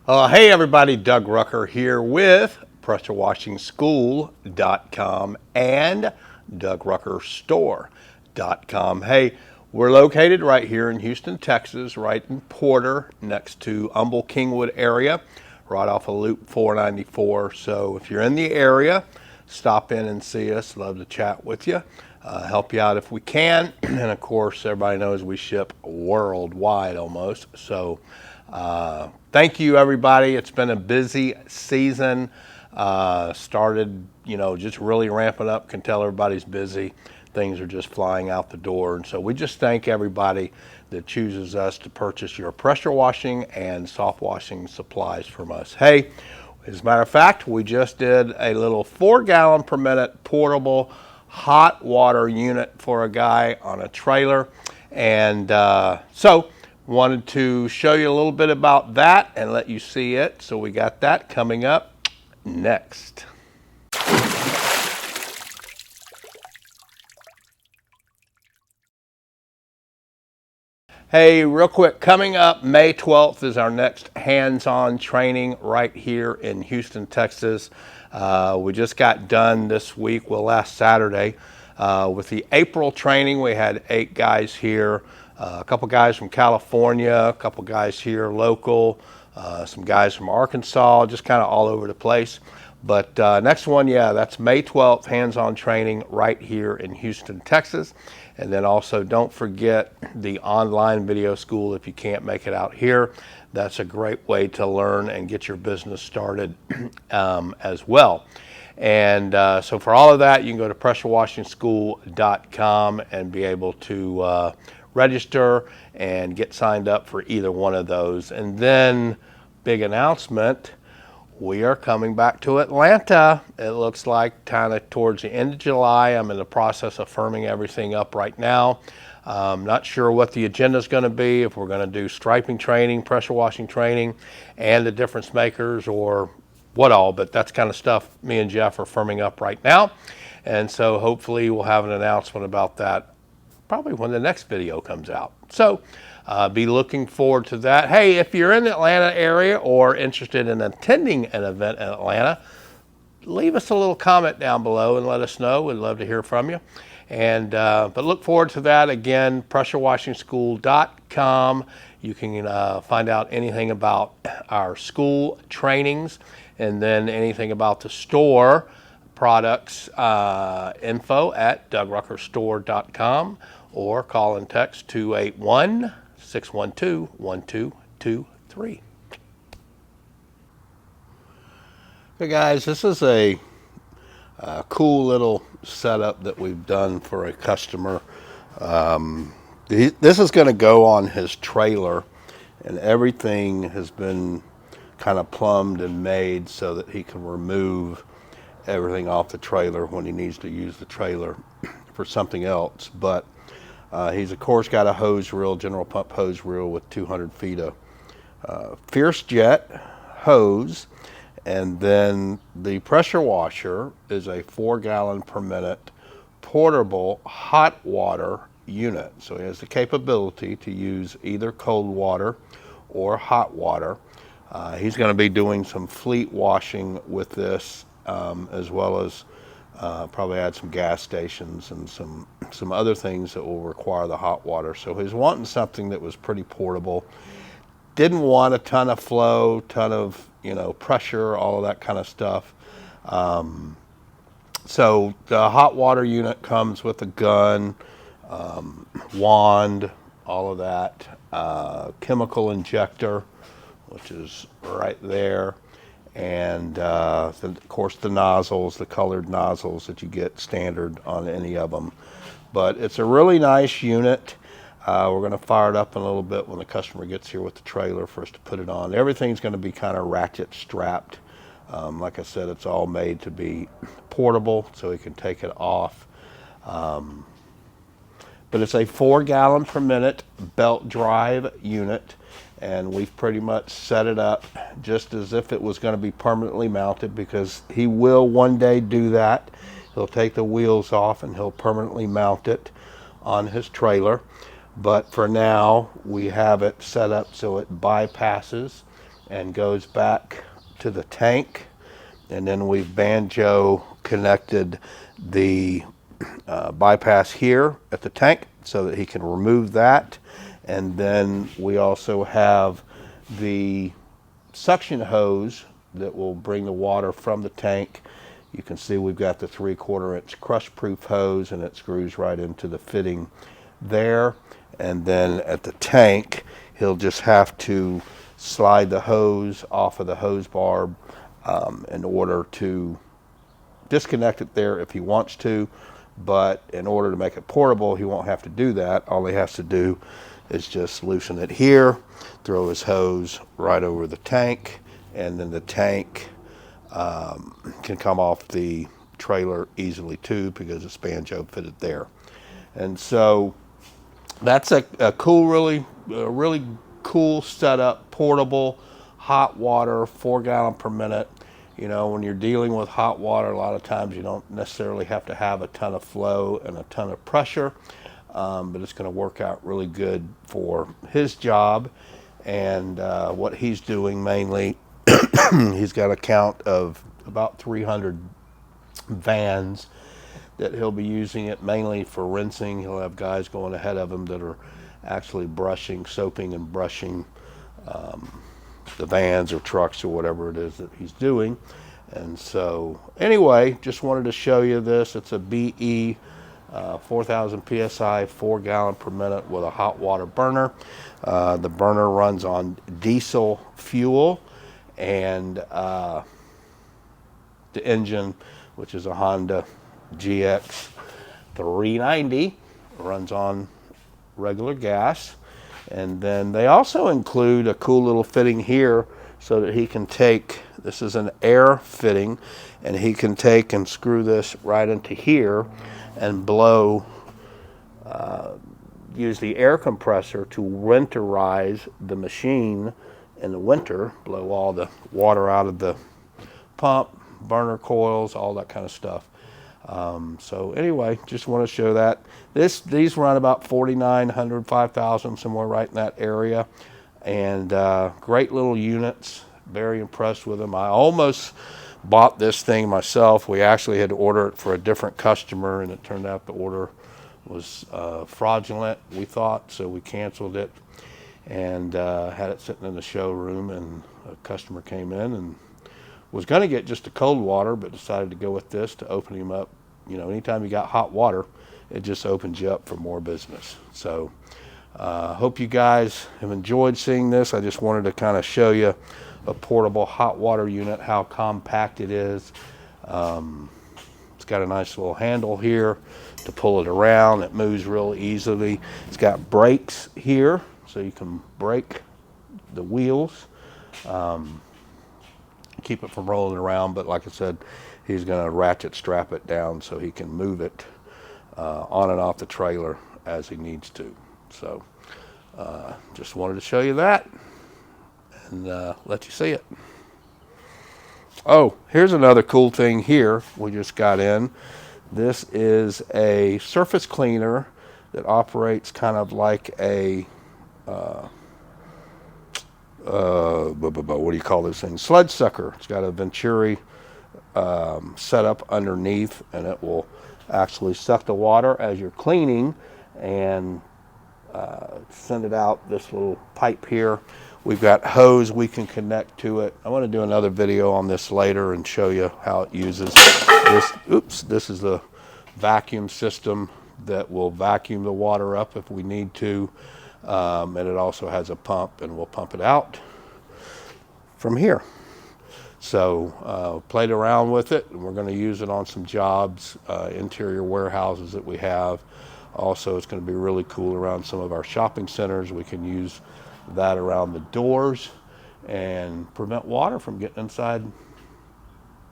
Hey everybody, Doug Rucker here with PressureWashingSchool.com and DougRuckerStore.com. Hey, we're located right here in Houston, Texas, right in Porter, next to Humble Kingwood area, right off of Loop 494. So if you're in the area, stop in and see us. Love to chat with you. Help you out if we can. And of course, everybody knows we ship worldwide almost. So thank you, everybody. It's been a busy season. Started, just really ramping up. Can tell everybody's busy. Things are just flying out the door. And so we just thank everybody that chooses us to purchase your pressure washing and soft washing supplies from us. Hey, as a matter of fact, we just did a little 4-gallon per minute portable hot water unit for a guy on a trailer. And so wanted to show you a little bit about that and let you see it. So we got that coming up next. Hey, real quick, coming up May 12th is our next hands-on training right here in Houston, Texas. We just got done this week, last Saturday, with the April training. We had 8 guys here. A couple guys from California, a couple guys here local, some guys from Arkansas, just kind of all over the place. But next one, that's May 12th, hands-on training right here in Houston, Texas. And then also don't forget the online video school if you can't make it out here. That's a great way to learn and get your business started as well. And so for all of that, you can go to PressureWashingSchool.com and be able to register and get signed up for either one of those. And then, big announcement, we are coming back to Atlanta. It looks like kind of towards the end of July. I'm in the process of firming everything up right now. Not sure what the agenda is going to be, if we're going to do striping training, pressure washing training, and the difference makers, or what all, but that's kind of stuff me and Jeff are firming up right now. And so hopefully we'll have an announcement about that probably when the next video comes out. So be looking forward to that. Hey, if you're in the Atlanta area or interested in attending an event in Atlanta, leave us a little comment down below and let us know. We'd love to hear from you. And but look forward to that. Again, PressureWashingSchool.com. You can find out anything about our school trainings, and then anything about the store products, info at DougRuckerStore.com, or call and text 281-612-1223. Hey guys, this is a cool little setup that we've done for a customer. This is going to go on his trailer, and everything has been kind of plumbed and made so that he can remove everything off the trailer when he needs to use the trailer for something else. But he's of course got a hose reel, general pump hose reel with 200 feet of Fierce Jet hose, and then the pressure washer is a 4-gallon per minute portable hot water unit. So he has the capability to use either cold water or hot water. He's going to be doing some fleet washing with this, as well as probably add some gas stations and some other things that will require the hot water. So he's wanting something that was pretty portable. Didn't want a ton of flow, ton of pressure, all of that kind of stuff. So the hot water unit comes with a gun, wand, all of that, chemical injector, which is right there, and of course the nozzles, the colored nozzles that you get standard on any of them. But it's a really nice unit. We're going to fire it up in a little bit when the customer gets here with the trailer for us to put it on. Everything's going to be kind of ratchet strapped. Like I said, it's all made to be portable, so he can take it off. But it's a 4-gallon per minute belt drive unit, and we've pretty much set it up just as if it was going to be permanently mounted, because he will one day do that. He'll take the wheels off and he'll permanently mount it on his trailer. But for now, we have it set up so it bypasses and goes back to the tank. And then we've banjo connected the bypass here at the tank so that he can remove that. And then we also have the suction hose that will bring the water from the tank. You can see we've got the 3/4 inch crush proof hose, and it screws right into the fitting there. And then at the tank, he'll just have to slide the hose off of the hose barb in order to disconnect it there if he wants to. But in order to make it portable, he won't have to do that. All he has to do is just loosen it here, throw his hose right over the tank, and then the tank can come off the trailer easily too, because it's banjo fitted there. And so that's a cool, really cool setup, portable, hot water, 4 gallon per minute. You know, when you're dealing with hot water, a lot of times you don't necessarily have to have a ton of flow and a ton of pressure, but it's going to work out really good for his job and what he's doing mainly. He's got a count of about 300 vans that he'll be using it mainly for rinsing. He'll have guys going ahead of him that are actually brushing, soaping and brushing the vans or trucks or whatever it is that he's doing. And so anyway, just wanted to show you this. It's a BE 4,000 PSI, 4 gallon per minute with a hot water burner. The burner runs on diesel fuel, and the engine, which is a Honda GX 390, runs on regular gas. And then they also include a cool little fitting here so that he can take, this is an air fitting, and he can take and screw this right into here and blow, use the air compressor to winterize the machine in the winter, blow all the water out of the pump, burner coils, all that kind of stuff. So anyway, just want to show that. These run about 4,900, 5,000, somewhere right in that area. And great little units, very impressed with them. I almost bought this thing myself. We actually had to order it for a different customer, and it turned out the order was fraudulent, we thought, so we canceled it and had it sitting in the showroom. And a customer came in and was going to get just a cold water, but decided to go with this to open him up. You know, anytime you got hot water, it just opens you up for more business. So hope you guys have enjoyed seeing this. I just wanted to kind of show you a portable hot water unit, how compact it is. It's got a nice little handle here to pull it around. It moves real easily. It's got brakes here, so you can brake the wheels. Keep it from rolling around, but like I said, he's going to ratchet strap it down so he can move it on and off the trailer as he needs to. So just wanted to show you that and let you see it. Oh, here's another cool thing here we just got in. This is a surface cleaner that operates kind of like a what do you call this thing? Sled sucker. It's got a Venturi set up underneath, and it will actually suck the water as you're cleaning and send it out this little pipe here. We've got hose we can connect to it. I want to do another video on this later and show you how it uses this. Oops, this is the vacuum system that will vacuum the water up if we need to. And it also has a pump, and we'll pump it out from here. So played around with it, and we're going to use it on some jobs, interior warehouses that we have. Also, it's going to be really cool around some of our shopping centers. We can use that around the doors and prevent water from getting inside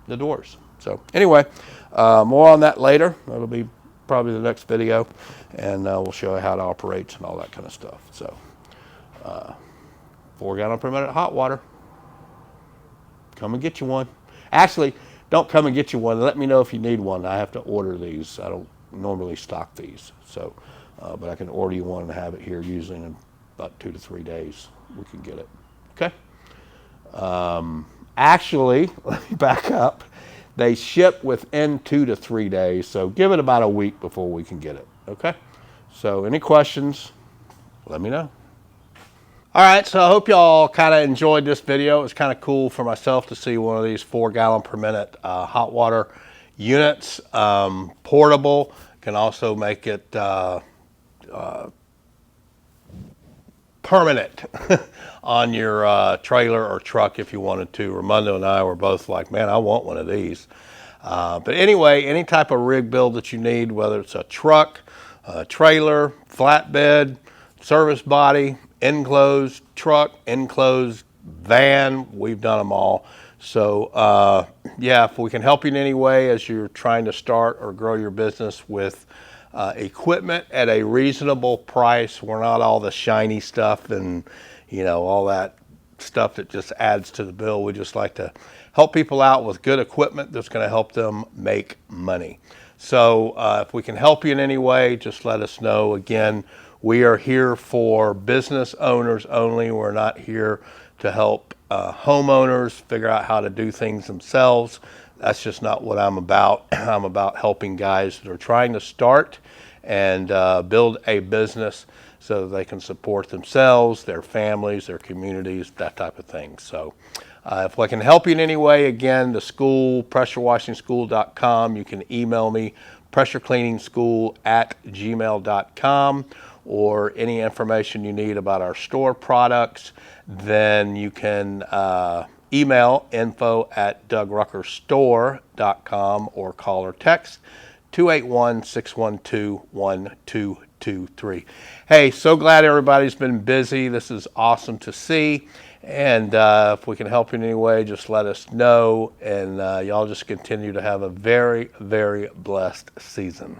the doors. So anyway, more on that later. That'll be probably the next video, and we'll show you how it operates and all that kind of stuff. So 4 gallon per minute hot water. Come and get you one. Actually, don't come and get you one. Let me know if you need one. I have to order these. I don't normally stock these, so but I can order you one and have it here. Usually in about 2 to 3 days we can get it. Okay. Actually, let me back up. They ship within 2 to 3 days, so give it about a week before we can get it, okay? So any questions, let me know. All right, so I hope y'all kind of enjoyed this video. It was kind of cool for myself to see one of these 4 gallon per minute hot water units. Portable, can also make it permanent on your trailer or truck if you wanted to. Ramondo and I were both like, man, I want one of these. But anyway, any type of rig build that you need, whether it's a truck, a trailer, flatbed, service body, enclosed truck, enclosed van, we've done them all. So yeah, if we can help you in any way as you're trying to start or grow your business with equipment at a reasonable price. We're not all the shiny stuff and, you know, all that stuff that just adds to the bill. We just like to help people out with good equipment that's going to help them make money. So if we can help you in any way, just let us know. Again, we are here for business owners only. We're not here to help homeowners figure out how to do things themselves. That's just not what I'm about. I'm about helping guys that are trying to start and build a business so that they can support themselves, their families, their communities, that type of thing. So if I can help you in any way, again, the school, pressurewashingschool.com. You can email me, pressurecleaningschool@gmail.com, or any information you need about our store products, then you can email info@DougRuckerStore.com or call or text 281-612-1223. Hey, so glad everybody's been busy. This is awesome to see. And if we can help you in any way, just let us know. And y'all just continue to have a very, very blessed season.